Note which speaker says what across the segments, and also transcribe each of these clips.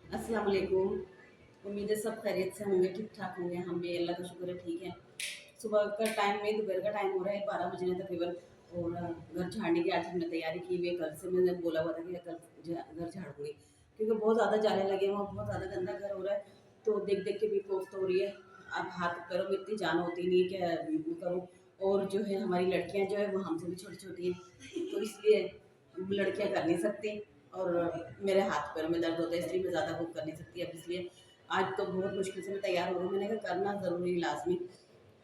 Speaker 1: अस्सलाम वालेकुम। उम्मीद है सब खैरियत से होंगे, ठीक ठाक होंगे। हम भी अल्लाह का शुक्र है ठीक है। सुबह का टाइम में दोपहर का टाइम हो रहा है, 12 बजने तकरीबन। और घर झाड़ने की आज हमने तैयारी की हुई है। कल से मैंने बोला हुआ था कि कल घर झाड़ूंगी, क्योंकि बहुत ज़्यादा जाले लगे हुए हैं, बहुत ज़्यादा गंदा घर हो रहा है। तो देख देख के भी कोफ्त हो रही है। अब हाथ पैरों में इतनी जान होती नहीं है, क्या करूँ। और जो है हमारी लड़कियाँ जो है वो हमसे भी छोटी छोटी हैं, तो इसलिए लड़कियाँ कर नहीं सकती। और मेरे हाथ पैरों में दर्द होता है, इसलिए मैं ज़्यादा कुछ कर नहीं सकती। अब इसलिए आज तो बहुत मुश्किल से मैं तैयार हो रही हूँ। मैंने कहा करना ज़रूरी लाजमी।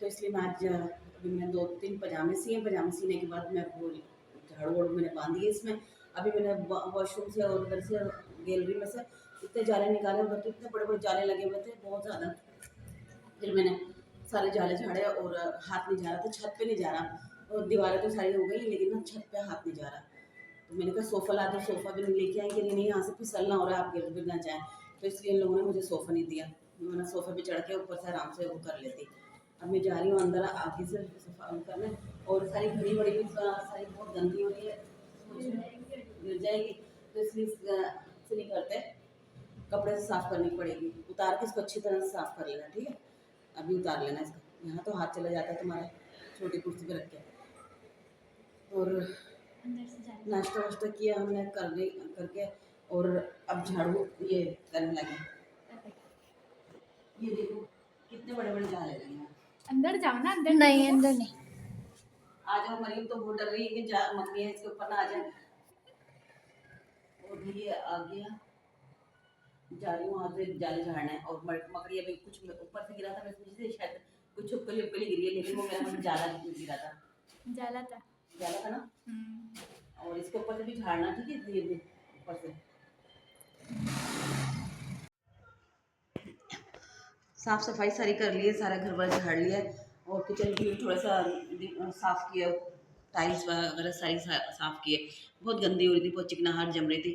Speaker 1: तो इसलिए मैं आज अभी मैंने 2-3 पजामे सिए। पजामे सीने के बाद मैं वो झाड़ू वाड़ू मैंने बांध दिए इसमें। अभी मैंने वॉशरूम से और उधर से गैलरी में से इतने जाले निकाले, उधर तो इतने बड़े बड़े जाले लगे हुए थे, बहुत ज़्यादा। फिर मैंने सारे जाले झाड़े और हाथ नहीं जा रहा था, छत पे नहीं जा रहा। और दीवारें तो सारी हो गई, लेकिन ना छत पे हाथ नहीं जा रहा। तो मैंने कहा सोफ़ा ला दो, सोफ़ा भी नहीं लेके आई कि नहीं नहीं यहाँ से फिसलना हो रहा है, आप गिर गिर ना जाए। तो इसलिए इन लोगों ने मुझे सोफ़ा नहीं दिया, वरना सोफ़े पे चढ़ के ऊपर से आराम से वो कर लेती। अब मैं जा रही हूँ अंदर आगे से सफा करने। और सारी घड़ी बड़ी भी सारी बहुत गंदी हो रही है, गिर जाएगी। तो इसलिए से नहीं करते, कपड़े से साफ़ करनी पड़ेगी। उतार के इसको अच्छी तरह से साफ़ कर लेना, ठीक है। अभी उतार लेना इसका, यहाँ तो हाथ चला जाता है तुम्हारा, छोटी कुर्सी पे रख के। और नाश्ता वाश्ता किया हमने करके। और अब झाड़ू ये करने लगे। ये देखो कितने बड़े बड़े जाले लगे हैं।
Speaker 2: अंदर जाओ ना, अंदर
Speaker 3: नहीं, अंदर नहीं।
Speaker 1: आ जाओ, मरीम तो बहुत डर रही है कि मकड़ियाँ इसके ऊपर ना आ जाए। और ये आ गया, जा रही हूँ वहाँ से जाले झाड़ना है। और मकड़ी अभी कुछ ऊपर से गिरा था, मैं सोची थी शायद कुछ उपकली उपकली गिरी है, लेकिन वो मेरा मन जाला गिरा था।
Speaker 2: जाला था।
Speaker 1: जाला था ना। और इसके ऊपर से भी झाड़ना, ठीक है, ये भी ऊपर से साफ सफाई सारी कर ली है, सारा घर बार झाड़ लिया है। और किचन भी थोड़ा सा साफ किया, टाइल्स वगैरह सारी साफ की है। बहुत गंदी हो रही थी, बहुत चिकनाहट जम रही थी।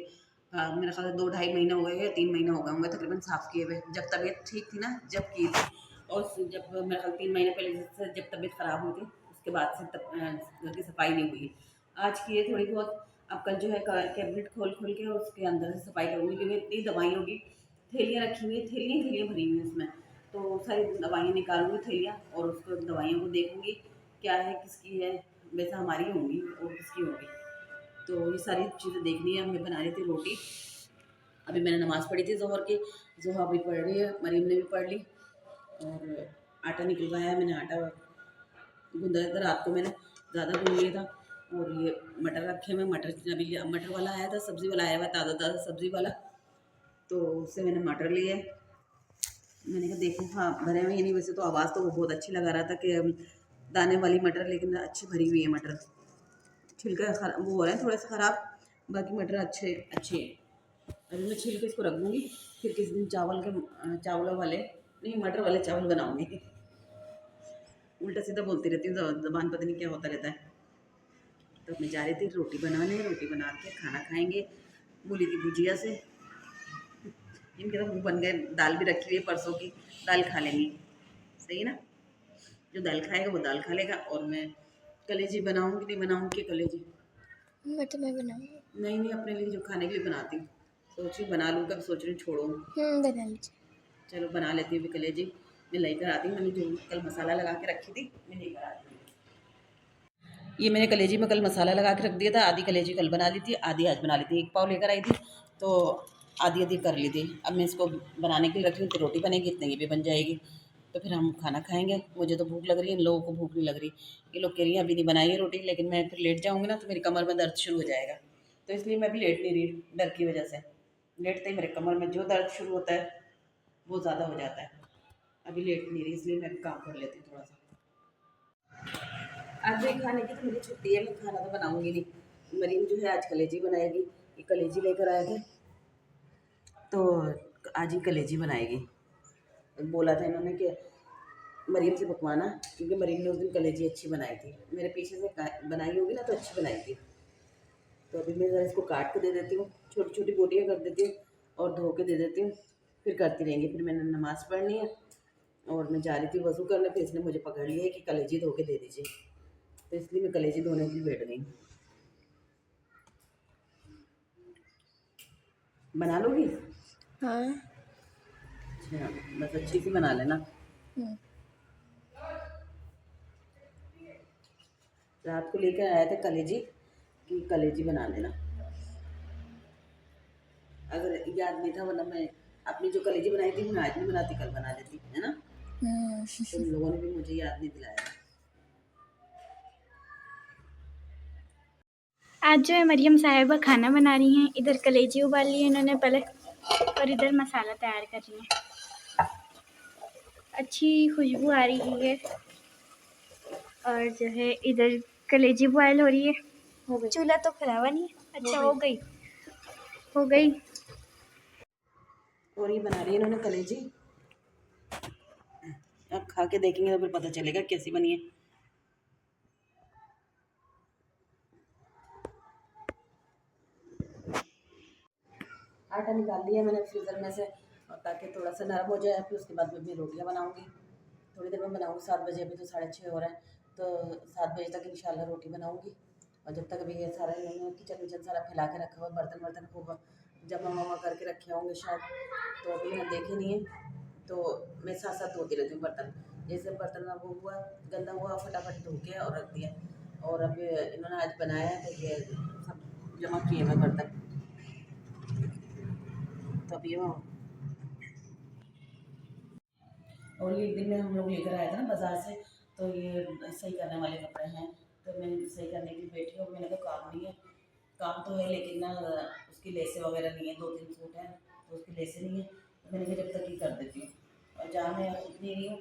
Speaker 1: मेरा ख्याल 2-2.5 महीने हो गए या 3 महीने हो गए होंगे तकरीबन साफ़ किए हुए, जब तबीयत ठीक थी ना जब की थी। और जब मेरा ख्याल 3 महीने पहले से जब तबीयत ख़राब हुई थी, उसके बाद से घर की सफाई नहीं हुई। आज की है थोड़ी बहुत। अब कल जो है कैबिनेट खोल खोल के उसके अंदर से सफाई करूँगी, क्योंकि इतनी दवाइयों की थैलियाँ रखी हुई हैं, थैलियाँ थैलियाँ भरी हुई हैं उसमें। तो सारी दवाइयाँ निकालूंगी थैलियाँ, और उसको दवाइयों को देखूंगी क्या है, किसकी है। वैसे हमारी होंगी और किसकी होंगी। तो ये सारी चीज़ें देखनी है। मैं बना रही थी रोटी। अभी मैंने नमाज़ पढ़ी थी ज़ोहर की, ज़ोहर भी पढ़ रही है, मरीम ने भी पढ़ ली। और आटा निकलवाया मैंने, आटा गूँधा था रात को, मैंने ज़्यादा गूँध लिया था। और ये मटर रखे हुए, मटर अभी मटर वाला आया था, सब्ज़ी वाला आया हुआ, ताज़ा ताज़ा सब्ज़ी वाला। तो उससे मैंने मटर लिए। मैंने कहा देखो हाँ भरे हुए, नहीं वैसे तो आवाज़ तो वो बहुत अच्छी लगा रहा था कि दाने वाली मटर, लेकिन अच्छी भरी हुई है मटर। छिलका वो हो रहे हैं थोड़े से ख़राब, बाकी मटर अच्छे अच्छे हैं। अभी मैं छिल के इसको रख दूँगी, फिर किस दिन चावलों वाले नहीं, मटर वाले चावल बनाऊँगी। उल्टा सीधा बोलती रहती हूँ, ज़बान पता नहीं क्या होता रहता है। तो मैं जा रही थी रोटी बनाने, रोटी बना के खाना खाएँगे मूली की भुजिया से। इनके तो मुँह बन गए, दाल भी रखी हुई है परसों की, दाल खा लेंगी। सही है ना। जो दाल खाएगा वो दाल खा लेगा। और मैं कलेजी बनाऊँगी, नहीं बनाऊँगी कलेजी।
Speaker 3: मैं तुम्हें बनाऊंगी।
Speaker 1: नहीं नहीं, अपने लिए जो खाने के लिए बनाती हूँ। सोच रही हूँ बना लूँ, कभी सोच रही हूँ छोड़ूँ।
Speaker 3: बना लीजिए।
Speaker 1: चलो बना लेती हूँ अभी कलेजी। मैं लेकर आती हूँ, मैंने जो कल मसाला लगा के रखी थी मैं लेकर आती हूँ। ये मैंने कलेजी में कल मसाला लगा के रख दिया था, आधी कलेजी कल बना ली थी, आधी आज बना ली थी। 1 पाव लेकर आई थी, तो आधी आधी कर ली थी। अब मैं इसको बनाने के लिए रखी हूँ, तो रोटी बनेगी, इतने की भी बन जाएगी। तो फिर हम खाना खाएँगे। मुझे तो भूख लग रही है, इन लोगों को भूख नहीं लग रही। ये लोग कह रही हैं अभी नहीं बनाई है रोटी, लेकिन मैं फिर लेट जाऊँगी ना तो मेरी कमर में दर्द शुरू हो जाएगा। तो इसलिए मैं अभी लेट नहीं रही, डर की वजह से। लेटते ही मेरे कमर में जो दर्द शुरू होता है वो ज़्यादा हो जाता है। अभी लेट नहीं रही, इसलिए मैं काम कर लेती हूँ थोड़ा सा। आज भी खाने की तो मेरी छुट्टी है, मैं खाना तो बनाऊँगी नहीं। मरीम जो है आज कलेजी बनाएगी, ये कलेजी लेकर आए थे, तो आज ही कलेजी बनाएगी। बोला था इन्होंने कि मरीम से पकवाना, क्योंकि मरीम ने उस दिन कलेजी अच्छी बनाई थी, मेरे पीछे से बनाई होगी ना तो अच्छी बनाई थी। तो अभी मैं ज़रा इसको काट के दे देती हूँ, छोटी छोटी बोटियाँ कर देती हूँ और धो के दे देती हूँ। फिर करती रहेंगी। फिर मैंने नमाज़ पढ़नी है और मैं जा रही थी वज़ू करने, फिर इसने मुझे पकड़ लिया है कि कलेजी धो के दे दीजिए। तो इसलिए मैं कलेजी धोने के लिए बैठ गई। बना लोगी?
Speaker 3: हाँ।
Speaker 1: अच्छा, बस अच्छी सी बना लेना।
Speaker 3: हम्म।
Speaker 1: रात को लेकर आया था कलेजी, कि कलेजी बना लेना। अगर याद नहीं था, वरना मैं अपनी जो कलेजी बनाई थी मैं आज नहीं बनाती, कल बना लेती, है ना। तुम लोगों ने भी मुझे याद नहीं दिलाया।
Speaker 2: आज जो है मरियम साहिबा खाना बना रही हैं। इधर कलेजी उबाल ली है इन्होंने पहले, और इधर मसाला तैयार कर रही हैं। अच्छी खुशबू आ रही है। और जो है इधर कलेजी बॉयल हो रही है।
Speaker 3: हो गई।
Speaker 2: चूल्हा तो खराबा नहीं है। अच्छा,
Speaker 3: हो
Speaker 2: हो गई, हो गई।
Speaker 1: और ये बना रही है इन्होंने कलेजी। अब खा के देखेंगे तो फिर पता चलेगा कैसी बनी है। आटा निकाल लिया मैंने फ्रीज़र में से, और ताकि थोड़ा सा नरम हो जाए। फिर उसके बाद मैं भी रोटियां बनाऊंगी। थोड़ी देर में बनाऊंगी, 7 बजे, अभी तो 6:30 हो रहा है, तो 7 बजे तक इंशाल्लाह रोटी बनाऊंगी। और जब तक अभी ये सारा इन्होंने किचन विचन सारा फैला के रखा हुआ, बर्तन वर्तन खूब जमा वमा करके रखे होंगे शायद, तो अभी मैं देखे नहीं है। तो मैं साथ साथ धोती रहती हूँ बर्तन। जैसे बर्तन में वो हुआ गंदा हुआ, फटाफट धो के और रख दिया। और अब इन्होंने आज बनाया है तो ये सब जमा किए हुए बर्तन, तो अभी वो। और ये एक दिन में हम लोग लेकर आए थे ना बाज़ार से, तो ये सही करने वाले कपड़े हैं। तो मैं सही करने के लिए बैठी हूँ। मैंने कहा काम नहीं है, काम तो है लेकिन ना उसकी लेसें वगैरह नहीं है। 2-3 सूट हैं तो उसकी लेसें नहीं है, तो मैंने कहा जब तक ही कर देती हूँ। और जहाँ मैं खुद नहीं रही हूँ,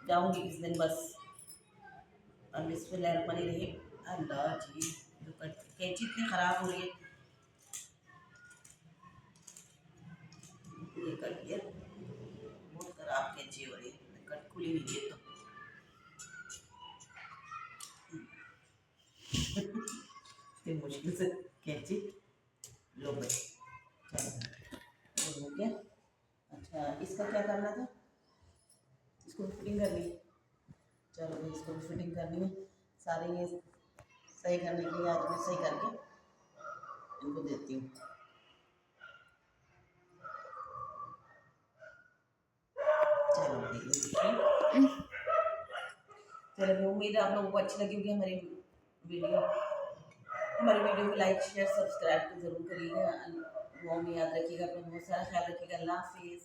Speaker 1: जाऊँगी किस दिन बस। अब इस पर लैर बनी रही। अल्लाह जी, कैंची इतनी ख़राब हो रही है। ये कर दिया, बहुत ख़राब कैंची हो रही है, कट खुली नहीं है तो। फिर मुश्किल से कैंची लो बस। चलो, ये हो गया। अच्छा, इसका क्या करना था, इसको फिटिंग करनी है। चलो भाई, इसको भी फिटिंग करनी है। सारे ये सही करने के लिए आज मैं सही करके इनको देती हूँ। चलो भाई, ये देखिए। चलो भाई, उम्मीद है आप लोगों को अच्छी लगी होगी हमारी वीडियो को लाइक शेयर सब्सक्राइब तो ज़रूर करिएगा। दुआ में याद रखिएगा, अपना बहुत सारा ख्याल रखिएगा। अल्लाह हाफिज़।